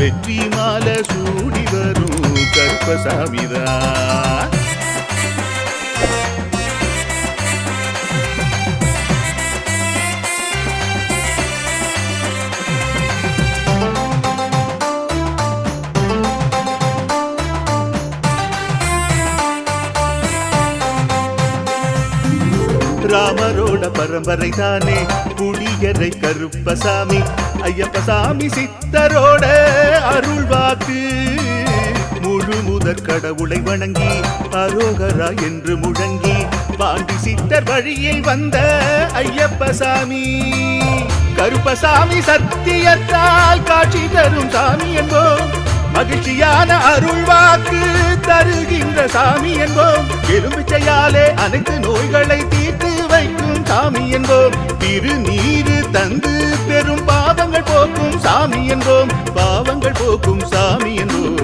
வெற்றி மாலை சூடி வரும் கருப்பசாமிதான். ராமரோட பரம்பரை தானே புளியரை கருப்பசாமி. ஐயப்பசாமி சித்தரோட அருள் வாக்கு. முழு முதற் கடவுளை வணங்கி அரோகரா என்று முழங்கி பாண்டி சித்தர் வழியில் வந்த ஐயப்பசாமி. கருப்பசாமி சத்தியத்தால் காட்சி தரும் சாமி என்போம். மகிழ்ச்சியான அருள் வாக்கு தருகின்ற சாமி என்போம். எலும்பிச்சையாலே அனைத்து நோய்களை தீர்த்து வைக்கும் சாமி என்போம். திருநீரு தந்து பெரும் பாவங்கள் போக்கும் சாமி என்போம். பாவங்கள் போக்கும் சாமி என்போம்.